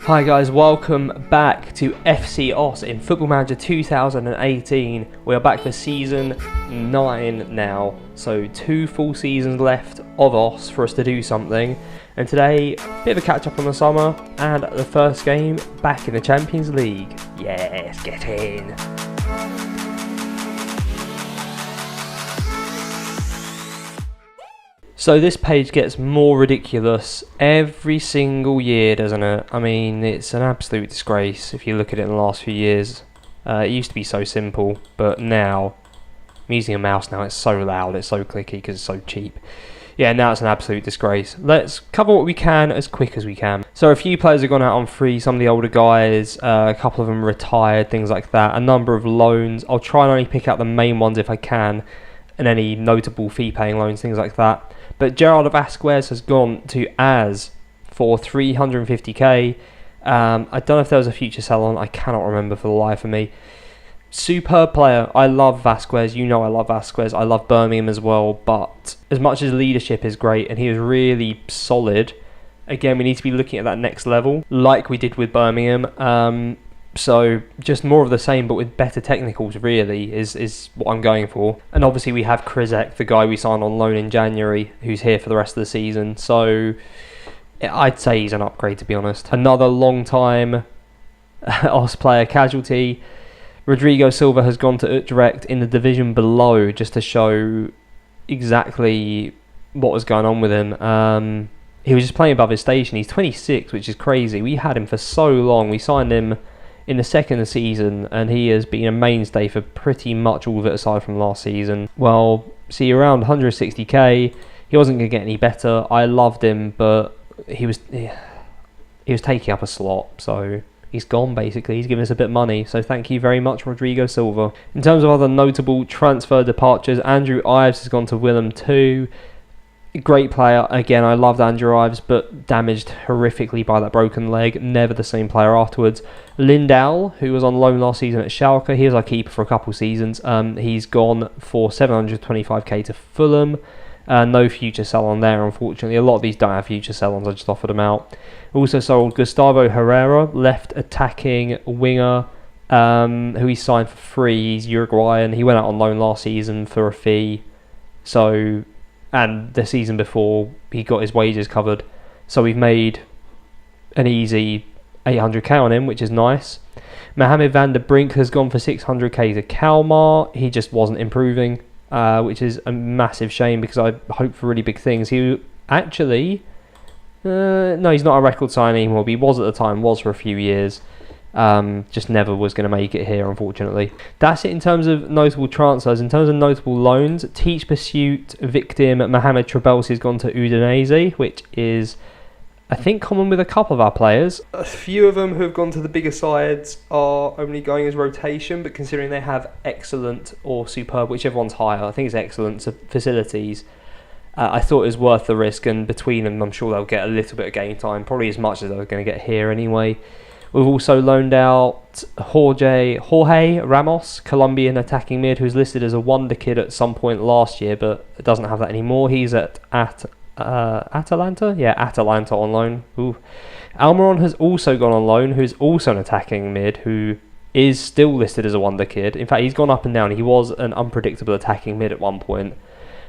Hi guys, welcome back to FC Oz in Football Manager 2018. We are back for Season 9 now, so 2 full seasons left of Oz for us to do something. And today, a bit of a catch up on the summer, and the first game back in the Champions League. Yes, get in! So this page gets more ridiculous every single year, doesn't it? I mean, it's an absolute disgrace if you look at it in the last few years. It used to be so simple, but now, I'm using a mouse now, it's so loud, it's so clicky because it's so cheap. Yeah, now it's an absolute disgrace. Let's cover what we can as quick as we can. So a few players have gone out on free, some of the older guys, a couple of them retired, things like that. A number of loans. I'll try and only pick out the main ones if I can, and any notable fee-paying loans, things like that. But Gerardo Vasquez has gone to AS for 350k. I don't know if there was a future sell on. I cannot remember for the life of me. Superb player. I love Vasquez. You know I love Vasquez. I love Birmingham as well. But as much as leadership is great and he was really solid, again, we need to be looking at that next level like we did with Birmingham. So just more of the same, but with better technicals really is what I'm going for. And obviously we have Krizek, the guy we signed on loan in January, who's here for the rest of the season. So I'd say he's an upgrade, to be honest. Another long time Oz player casualty. Rodrigo Silva has gone to Utrecht in the division below, just to show exactly what was going on with him. He was just playing above his station. He's 26, which is crazy. We had him for so long. We signed him in the second season, and he has been a mainstay for pretty much all of it aside from last season. Well, see, around 160k, he wasn't going to get any better. I loved him, but he was taking up a slot, so he's gone basically. He's given us a bit of money, so thank you very much, Rodrigo Silva. In terms of other notable transfer departures, Andrew Ives has gone to Willem 2. Great player. Again, I loved Andrew Ives, but damaged horrifically by that broken leg. Never the same player afterwards. Lindau, who was on loan last season at Schalke, he was our keeper for a couple seasons. He's gone for 725k to Fulham. No future sell on there, unfortunately. A lot of these don't have future sell ons. I just offered them out. Also sold Gustavo Herrera, left attacking winger, who he signed for free. He's Uruguayan. He went out on loan last season for a fee. And the season before, he got his wages covered. So we've made an easy 800k on him, which is nice. Mohamed van der Brink has gone for 600k to Kalmar. He just wasn't improving, which is a massive shame because I hope for really big things. He actually... no, he's not a record sign anymore, but he was at the time, was for a few years. Just never was going to make it here, unfortunately. That's it in terms of notable transfers. In terms of notable loans, Teach Pursuit victim Mohamed Trabelsi has gone to Udinese, which is, I think, common with a couple of our players. A few of them who have gone to the bigger sides are only going as rotation, but considering they have excellent or superb, whichever one's higher, I think it's excellent facilities, I thought it was worth the risk, and between them I'm sure they'll get a little bit of game time, probably as much as they're going to get here anyway. We've also loaned out Jorge Ramos, Colombian attacking mid, who's listed as a wonder kid at some point last year, but doesn't have that anymore. He's at Atalanta? Yeah, Atalanta on loan. Ooh. Almiron has also gone on loan, who's also an attacking mid, who is still listed as a wonder kid. In fact, he's gone up and down. He was an unpredictable attacking mid at one point.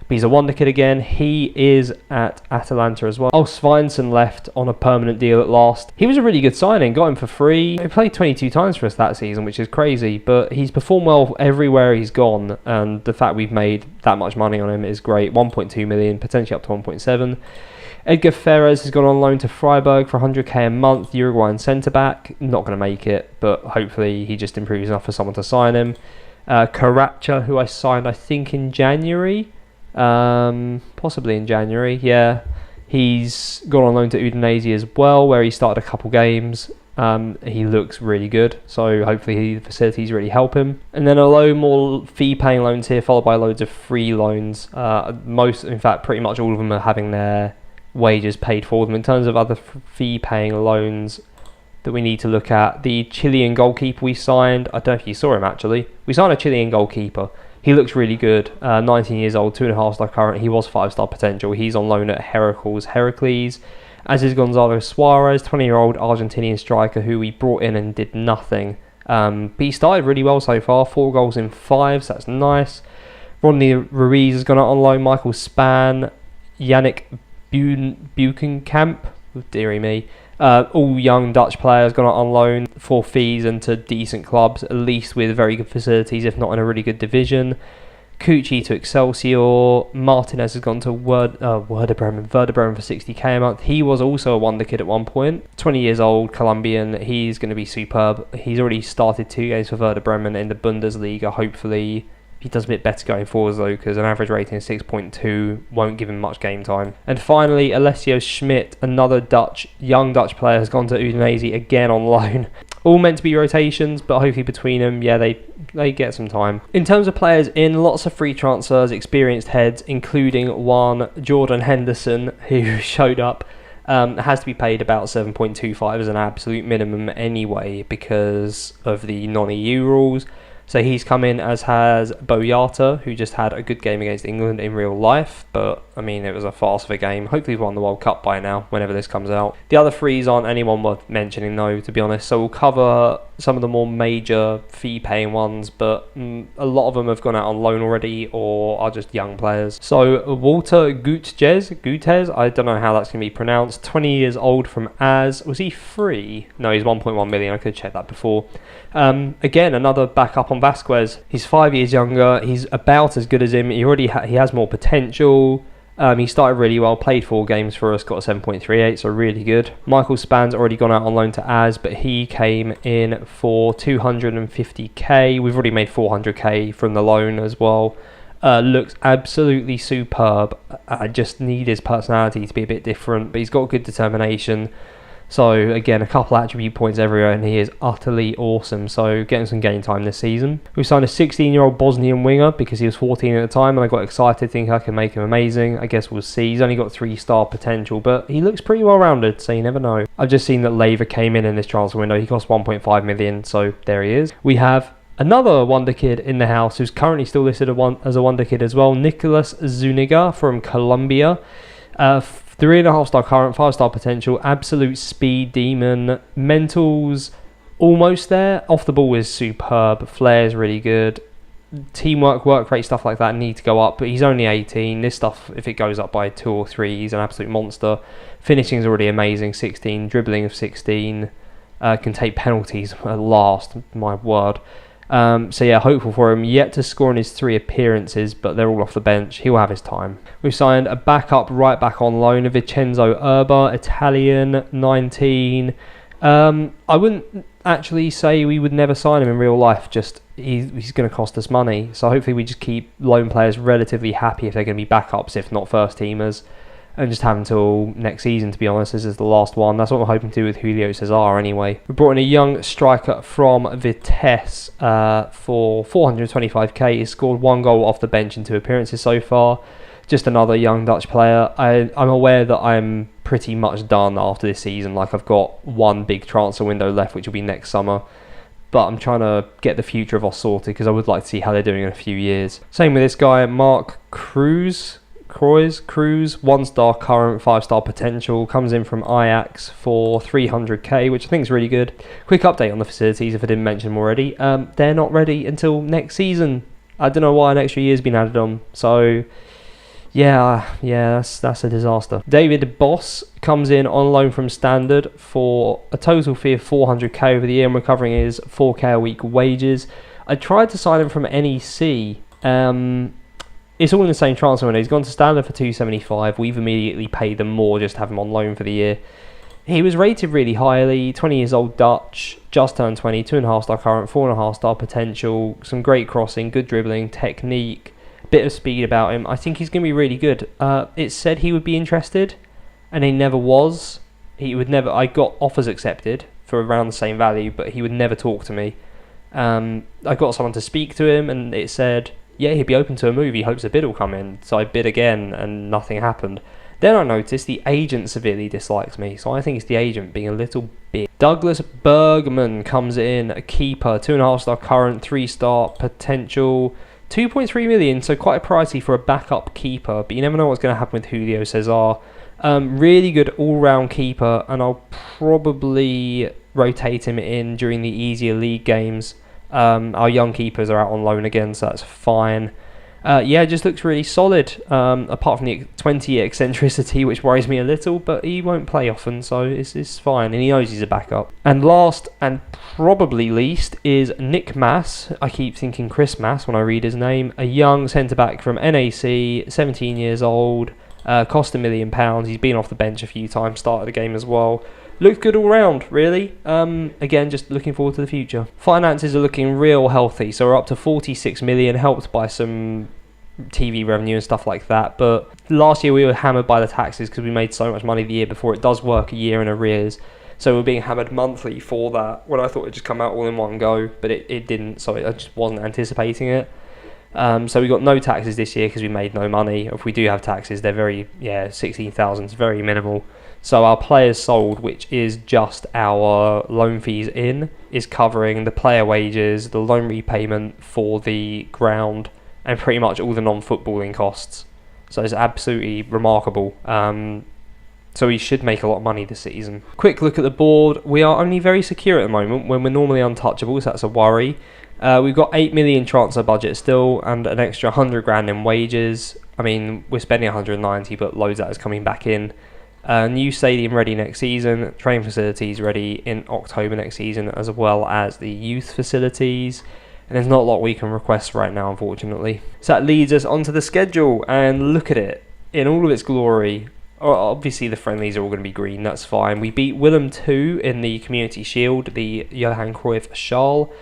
But he's a wonder kid again. He is at Atalanta as well. Oh, Svensson left on a permanent deal at last. He was a really good signing. Got him for free. He played 22 times for us that season, which is crazy. But he's performed well everywhere he's gone. And the fact we've made that much money on him is great. 1.2 million, potentially up to 1.7. Edgar Ferrez has gone on loan to Freiburg for 100k a month. Uruguayan centre-back. Not going to make it, but hopefully he just improves enough for someone to sign him. Karacha, who I signed, I think, in January. Possibly in January, yeah. He's gone on loan to Udinese as well, where he started a couple games. He looks really good, so hopefully the facilities really help him. And then a load more fee-paying loans here, followed by loads of free loans. In fact, pretty much all of them are having their wages paid for them. In terms of other fee-paying loans that we need to look at, the Chilean goalkeeper we signed, I don't know if you saw him actually. We signed a Chilean goalkeeper. He looks really good. 19 years old, 2.5 star current. He was 5-star potential. He's on loan at Heracles. as is Gonzalo Suarez, 20-year-old Argentinian striker who we brought in and did nothing. But he started really well so far, 4 goals in 5, so that's nice. Rodney Ruiz has gone out on loan, Michael Span, Yannick Buchenkamp, dearie me. All young Dutch players gone out on loan for fees and to decent clubs, at least with very good facilities, if not in a really good division. Cucci to Excelsior. Martinez has gone to Werder Bremen for 60k a month. He was also a wonder kid at one point. 20 years old, Colombian. He's going to be superb. He's already started 2 games for Werder Bremen in the Bundesliga. Hopefully he does a bit better going forwards though, because an average rating of 6.2 won't give him much game time. And finally, Alessio Schmidt, another young Dutch player, has gone to Udinese again on loan. All meant to be rotations, but hopefully between them, yeah, they get some time. In terms of players in, lots of free transfers, experienced heads, including one Jordan Henderson, who showed up. Has to be paid about 7.25 as an absolute minimum anyway, because of the non-EU rules. So he's come in, as has Boyata, who just had a good game against England in real life. But, I mean, it was a farce of a game. Hopefully he's won the World Cup by now, whenever this comes out. The other threes aren't anyone worth mentioning, though, to be honest. So we'll cover some of the more major fee-paying ones, but a lot of them have gone out on loan already or are just young players. So Walter Gutez, I don't know how that's going to be pronounced. 20 years old from AS. Was he free? No, he's 1.1 million. I could have checked that before. Again, another backup on Vasquez. He's 5 years younger. He's about as good as him. He has more potential. He started really well, played 4 games for us, got a 7.38, so really good. Michael Span's already gone out on loan to AS, but he came in for 250k. We've already made 400k from the loan as well. Looks absolutely superb. I just need his personality to be a bit different, but he's got good determination. So again, a couple attribute points everywhere, and he is utterly awesome. So getting some game time this season. We signed a 16-year-old Bosnian winger because he was 14 at the time, and I got excited thinking I can make him amazing. I guess we'll see. He's only got 3-star potential, but he looks pretty well rounded, so you never know. I've just seen that Lever came in this transfer window. He cost 1.5 million, so there he is. We have another wonder kid in the house who's currently still listed as a wonder kid as well. Nicolas Zuniga from Colombia. 3.5-star current, 5-star potential, absolute speed demon, mentals almost there. Off the ball is superb, flair is really good, teamwork, work rate, stuff like that need to go up, but he's only 18. This stuff, if it goes up by 2 or 3, he's an absolute monster. Finishing is already amazing, 16, dribbling of 16, can take penalties at last, my word. So yeah, hopeful for him. Yet to score in his 3 appearances, but they're all off the bench. He'll have his time. We've signed a backup right back on loan, Vincenzo Erba, Italian, 19. I wouldn't actually say we would never sign him in real life, just he's going to cost us money. So hopefully we just keep loan players relatively happy if they're going to be backups, if not first teamers. And just have until next season, to be honest. This is the last one. That's what we're hoping to do with Julio Cesar anyway. We brought in a young striker from Vitesse for 425k. He's scored 1 goal off the bench in 2 appearances so far. Just another young Dutch player. I'm aware that I'm pretty much done after this season. Like, I've got 1 big transfer window left, which will be next summer. But I'm trying to get the future of us sorted because I would like to see how they're doing in a few years. Same with this guy, Mark Cruz, 1-star current, 5-star potential, comes in from Ajax for 300k, which I think is really good. Quick update on the facilities, if I didn't mention them already. They're not ready until next season. I don't know why an extra year's been added on. So yeah, that's a disaster. David Boss comes in on loan from Standard for a total fee of 400k over the year, and we're covering his 4k a week wages. I tried to sign him from NEC. It's all in the same transfer window. He's gone to Standard for 275. We've immediately paid them more just to have him on loan for the year. He was rated really highly. 20 years old Dutch, just turned 20, 2.5-star current, 4.5-star potential, some great crossing, good dribbling, technique, bit of speed about him. I think he's going to be really good. It said he would be interested, and he never was. I got offers accepted for around the same value, but he would never talk to me. I got someone to speak to him, and it said, yeah, he'd be open to a move. He hopes a bid will come in. So I bid again, and nothing happened. Then I noticed the agent severely dislikes me, so I think it's the agent being a little bitch. Douglas Bergman comes in, a keeper, 2.5-star current, 3-star potential, 2.3 million, so quite pricey for a backup keeper, but you never know what's going to happen with Julio Cesar. Really good all-round keeper, and I'll probably rotate him in during the easier league games. Our young keepers are out on loan again, so that's fine. Just looks really solid, apart from the 20 eccentricity, which worries me a little, but he won't play often, so it's fine, and he knows he's a backup. And last, and probably least, is Nick Mass. I keep thinking Chris Mass when I read his name. A young centre-back from NAC, 17 years old, cost £1 million. He's been off the bench a few times, started the game as well. Looked good all round, really. Again, just looking forward to the future. Finances are looking real healthy, so we're up to 46 million, helped by some TV revenue and stuff like that. But last year we were hammered by the taxes because we made so much money the year before. It does work a year in arrears, so we're being hammered monthly for that, when I thought it'd just come out all in one go, but it didn't, so I just wasn't anticipating it. So we got no taxes this year because we made no money. If we do have taxes, they're 16,000 is very minimal. So our players sold, which is just our loan fees in, is covering the player wages, the loan repayment for the ground, and pretty much all the non-footballing costs. So it's absolutely remarkable. So we should make a lot of money this season. Quick look at the board. We are only very secure at the moment when we're normally untouchable, so that's a worry. We've got 8 million transfer budget still, and an extra 100 grand in wages. I mean, we're spending 190, but loads of that is coming back in. New stadium ready next season, training facilities ready in October next season, as well as the youth facilities. And there's not a lot we can request right now, unfortunately. So that leads us onto the schedule, and look at it in all of its glory. Obviously, the friendlies are all going to be green, that's fine. We beat Willem 2 in the Community Shield, the Johan Cruyff Schal.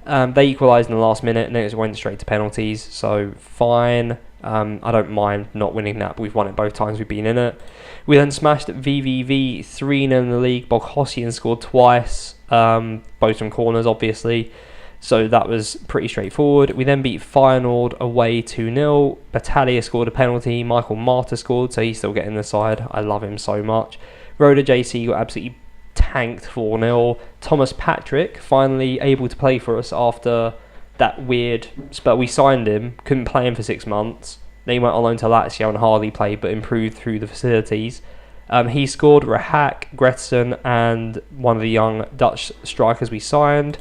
They equalised in the last minute, and then it went straight to penalties, so fine. I don't mind not winning that, but we've won it both times we've been in it. We then smashed VVV 3-0 in the league. Boghossian scored twice, both from corners, obviously. So that was pretty straightforward. We then beat Feyenoord away 2-0. Battaglia scored a penalty. Michael Marta scored, so he's still getting the side. I love him so much. Roda JC got absolutely tanked 4-0. Thomas Patrick finally able to play for us after that weird spell. We signed him, couldn't play him for 6 months. Then he went on loan to Lazio and hardly played, but improved through the facilities. He scored Rahak, Gretsen, and one of the young Dutch strikers we signed.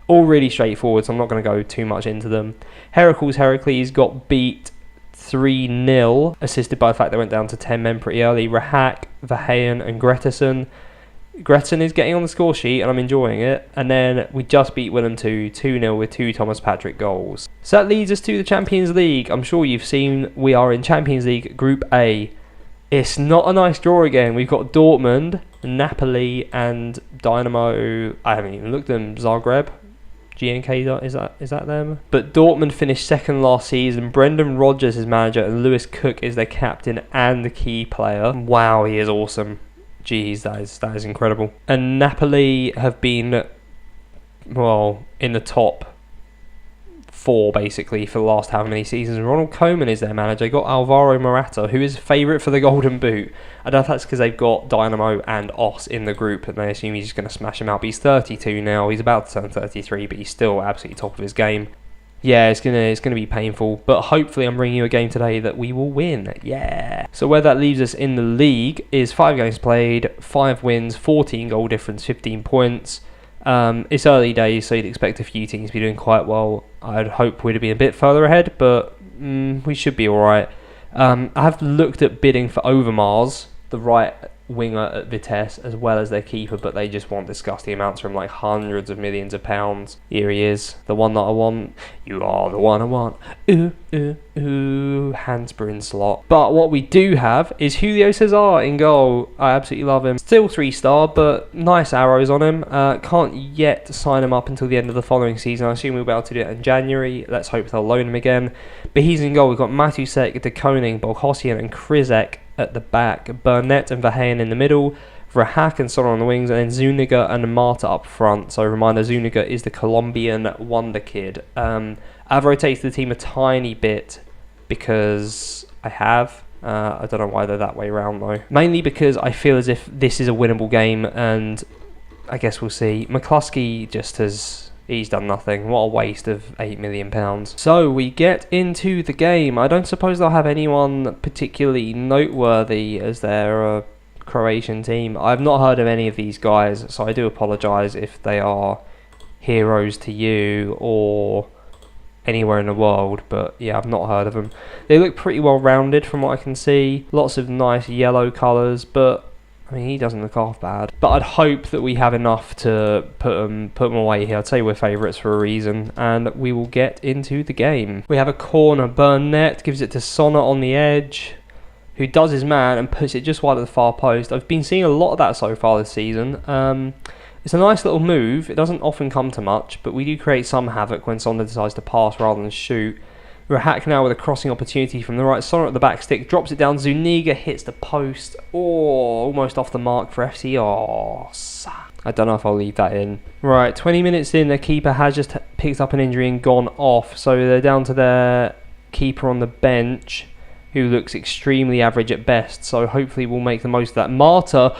All really straightforward, so I'm not going to go too much into them. Heracles got beat 3-0, assisted by the fact they went down to 10 men pretty early. Rahak, Verheyen, and Gretsen. Gretsen is getting on the score sheet, and I'm enjoying it. And then we just beat Willem 2-0 with 2 Thomas Patrick goals. So that leads us to the Champions League. I'm sure you've seen we are in Champions League Group A. It's not a nice draw again. We've got Dortmund, Napoli, and Dynamo. I haven't even looked at them. Zagreb. GNK, is that them? But Dortmund finished second last season. Brendan Rodgers is manager, and Lewis Cook is their captain and the key player. Wow, he is awesome. Jeez, that is incredible. And Napoli have been, in the top 4 basically for the last how many seasons. Ronald Koeman is their manager. They got Alvaro Morata, who is favourite for the Golden Boot. I don't know if that's because they've got Dynamo and Os in the group, and they assume he's just going to smash him out. But he's 32 now. He's about to turn 33, but he's still absolutely top of his game. Yeah, it's gonna be painful, but hopefully I'm bringing you a game today that we will win. Yeah. So where that leaves us in the league is 5 games played, 5 wins, 14 goal difference, 15 points. It's early days, so you'd expect a few teams to be doing quite well. I'd hope we'd be a bit further ahead, but we should be alright. I have looked at bidding for Overmars, the right winger at Vitesse, as well as their keeper, but they just want disgusting amounts from like hundreds of millions of pounds. Here he is, the one that I want. You are the one I want. Ooh, ooh, ooh, Hansbrin slot. But what we do have is Julio Cesar in goal. I absolutely love him. Still 3-star, but nice arrows on him. Can't yet sign him up until the end of the following season. I assume we'll be able to do it in January. Let's hope they'll loan him again. But he's in goal. We've got Matusek, De Koning, Boghossian, and Krizek at the back, Burnett and Verheyen in the middle, Rahak and Son on the wings, and then Zuniga and Marta up front. So reminder, Zuniga is the Colombian wonder kid. I've rotated the team a tiny bit because I have. I don't know why they're that way around though. Mainly because I feel as if this is a winnable game, and I guess we'll see. McCluskey just has... He's done nothing. What a waste of £8 million. So we get into the game. I don't suppose they'll have anyone particularly noteworthy as their Croatian team. I've not heard of any of these guys, so I do apologise if they are heroes to you or anywhere in the world, but yeah, I've not heard of them. They look pretty well rounded from what I can see. Lots of nice yellow colours, but I mean, he doesn't look half bad. But I'd hope that we have enough to put them away here. I'd say we're favourites for a reason, and we will get into the game. We have a corner. Burnett gives it to Sonner on the edge, who does his man and puts it just wide of the far post. I've been seeing a lot of that so far this season. It's a nice little move. It doesn't often come to much, but we do create some havoc when Sonner decides to pass rather than shoot. Rahak now with a crossing opportunity from the right. Sonner at the back stick, drops it down. Zuniga hits the post. Oh, almost off the mark for FC. Oh, I don't know if I'll leave that in. Right, 20 minutes in, their keeper has just picked up an injury and gone off. So they're down to their keeper on the bench, who looks extremely average at best. So hopefully we'll make the most of that. Marta.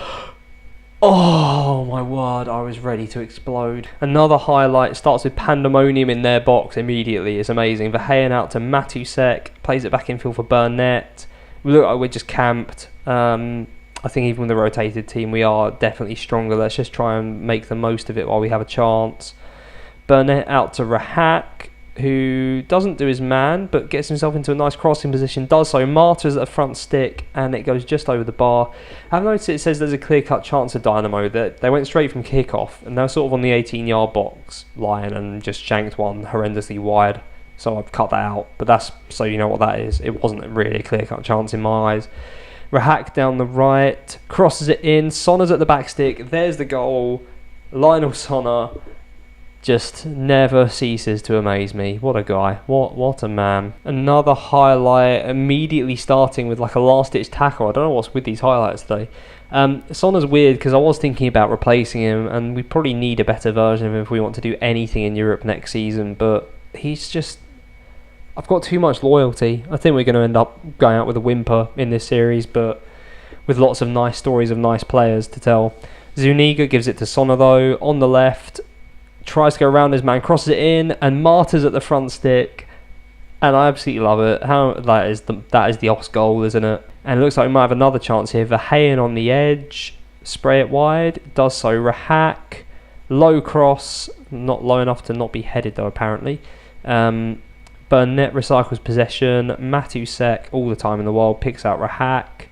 Oh my word, I was ready to explode. Another highlight starts with pandemonium in their box immediately. It's amazing. Verheyen out to Matusek, plays it back infield for Burnett. We look like we're just camped. I think even with the rotated team, we are definitely stronger. Let's just try and make the most of it while we have a chance. Burnett out to Rahak, who doesn't do his man, but gets himself into a nice crossing position, does so. Marta's at the front stick, and it goes just over the bar. I've noticed it says there's a clear-cut chance of Dynamo, that they went straight from kick-off, and they're sort of on the 18-yard box line and just shanked one horrendously wide. So I've cut that out, but that's so you know what that is. It wasn't really a clear-cut chance in my eyes. Rahak down the right, crosses it in. Sonner's at the back stick. There's the goal. Lionel Sonner just never ceases to amaze me. What a guy. What a man. Another highlight immediately starting with like a last-ditch tackle. I don't know what's with these highlights today. Sonner's weird because I was thinking about replacing him, and we probably need a better version of him if we want to do anything in Europe next season, but he's just... I've got too much loyalty. I think we're going to end up going out with a whimper in this series, but with lots of nice stories of nice players to tell. Zuniga gives it to Sonner though, on the left, tries to go around his man, crosses it in, and Marta's at the front stick, and I absolutely love it. How that is the Os goal, isn't it? And it looks like we might have another chance here. Verheyen on the edge, spray it wide, does so. Rahak, low cross, not low enough to not be headed though apparently. Burnett recycles possession. Matusek, all the time in the world, picks out Rahak.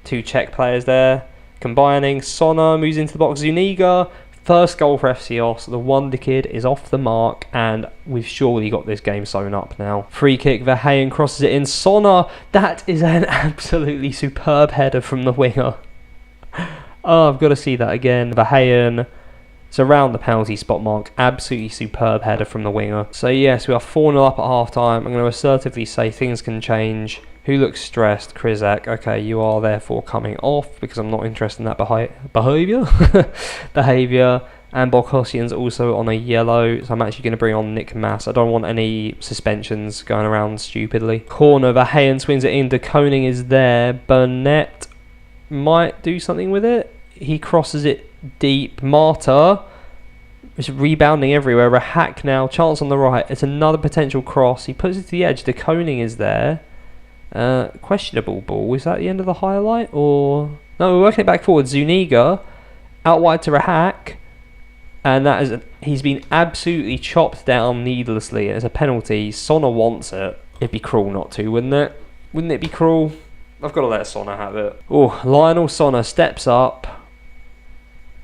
Two Czech players there combining. Sonner moves into the box. Zuniga. First goal for FC Os. The wonder kid is off the mark, and we've surely got this game sewn up now. Free kick. Verheyen crosses it in. Sonner. That is an absolutely superb header from the winger. Oh, I've got to see that again. Verheyen. It's around the penalty spot mark. Absolutely superb header from the winger. So yes, we are 4-0 up at half time. I'm going to assertively say things can change. Who looks stressed? Krizak. Okay, you are therefore coming off because I'm not interested in that behaviour. And Boghossian's also on a yellow, so I'm actually going to bring on Nick Mass. I don't want any suspensions going around stupidly. Corner, Verheyen swings it in. De Koning is there. Burnett might do something with it. He crosses it deep. Marta is rebounding everywhere. Rahak now, chance on the right. It's another potential cross. He puts it to the edge. De Koning is there. Questionable ball. Is that the end of the highlight? Or no, we're working it back forward. Zuniga out wide to Rahak, and that is he's been absolutely chopped down needlessly. It's a penalty. Sonner wants it. It'd be cruel not to, wouldn't it? Wouldn't it be cruel? I've got to let Sonner have it. Oh, Lionel Sonner steps up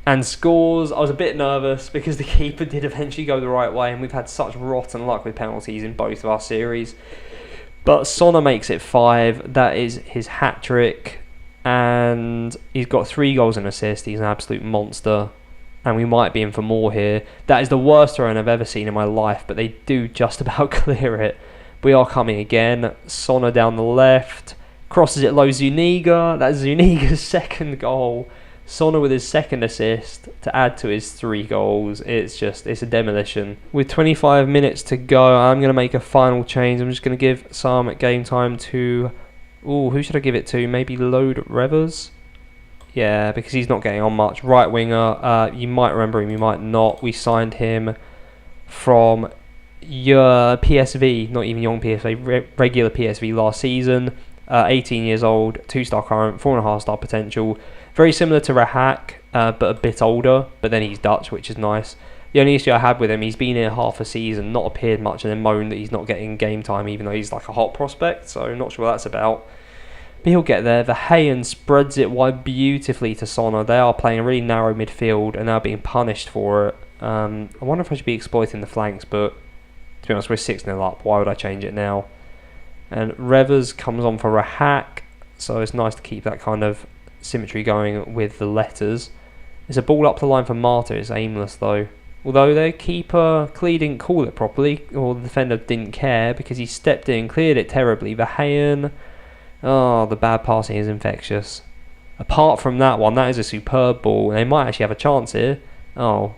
and scores. I was a bit nervous because the keeper did eventually go the right way, and we've had such rotten luck with penalties in both of our series. But Sonner makes it 5. That is his hat-trick, and he's got 3 goals and assists. He's an absolute monster, and we might be in for more here. That is the worst throw I've ever seen in my life, but they do just about clear it. We are coming again. Sonner down the left, crosses it low. Zuniga. That's Zuniga's second goal. Sonner with his second assist to add to his 3 goals. It's a demolition. With 25 minutes to go, I'm going to make a final change. I'm just going to give some game time to... Ooh, who should I give it to? Maybe Lode Revers? Yeah, because he's not getting on much. Right winger, you might remember him, you might not. We signed him from your PSV, not even young PSV, regular PSV last season. 18 years old, 2-star current, 4.5-star potential. Very similar to Rahak, but a bit older. But then he's Dutch, which is nice. The only issue I had with him, he's been here half a season, not appeared much, and then moaned that he's not getting game time, even though he's like a hot prospect. So I'm not sure what that's about. But he'll get there. Verheyen spreads it wide beautifully to Sonner. They are playing a really narrow midfield and they're being punished for it. I wonder if I should be exploiting the flanks, but to be honest, we're 6-0 up. Why would I change it now? And Revers comes on for Rahak, so it's nice to keep that kind of symmetry going with the letters. There's a ball up the line for Marta. It's aimless though. Although their keeper clearly didn't call it properly, or the defender didn't care because he stepped in, cleared it terribly. Verheyen. Oh, the bad passing is infectious. Apart from that one, that is a superb ball. They might actually have a chance here. Oh,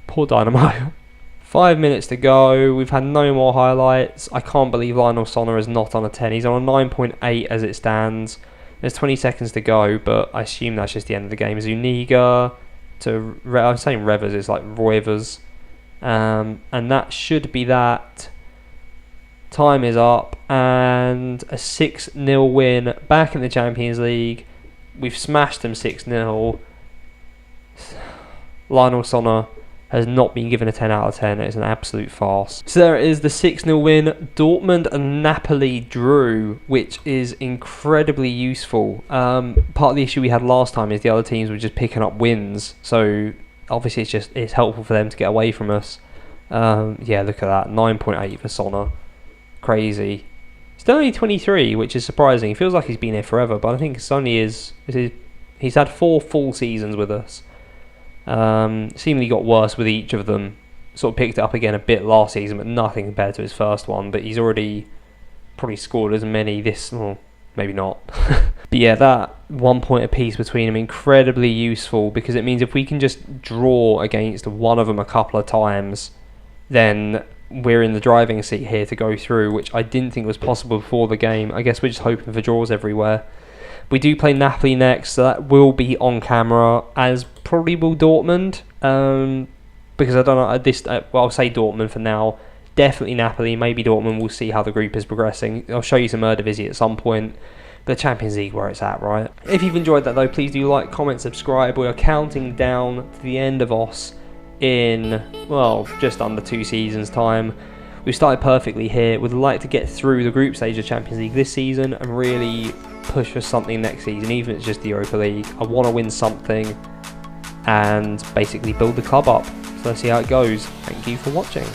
poor Dynamo. 5 minutes to go. We've had no more highlights. I can't believe Lionel Sonner is not on a 10. He's on a 9.8 as it stands. There's 20 seconds to go, but I assume that's just the end of the game. Zuniga to... I'm saying Revers, it's like Roivers. And that should be that. Time is up, and a 6-0 win back in the Champions League. We've smashed them 6-0. Lionel Sonner has not been given a 10 out of 10. It's an absolute farce. So there it is, the 6-0 win. Dortmund and Napoli drew, which is incredibly useful. Part of the issue we had last time is the other teams were just picking up wins. So obviously it's helpful for them to get away from us. Yeah, look at that. 9.8 for Sonner. Crazy. Still only 23, which is surprising. He feels like he's been here forever, but I think he's had 4 full seasons with us. Seemingly got worse with each of them. Sort of picked it up again a bit last season, but nothing compared to his first one. But he's already probably scored as many this... Well, maybe not. But yeah, that 1 point apiece between them, incredibly useful, because it means if we can just draw against one of them a couple of times, then we're in the driving seat here to go through, which I didn't think was possible before the game. I guess we're just hoping for draws everywhere. We do play Napoli next, so that will be on camera, as probably will Dortmund, because I don't know, at this, well, I'll say Dortmund for now. Definitely Napoli, maybe Dortmund. We'll see how the group is progressing. I'll show you some Eredivisie at some point. The Champions League where it's at, right? If you've enjoyed that though, please do like, comment, subscribe. We are counting down to the end of OS in, well, just under 2 seasons time. We've started perfectly here. We'd like to get through the group stage of Champions League this season and really push for something next season, even if it's just the Europa League. I want to win something and basically build the club up. So let's see how it goes. Thank you for watching.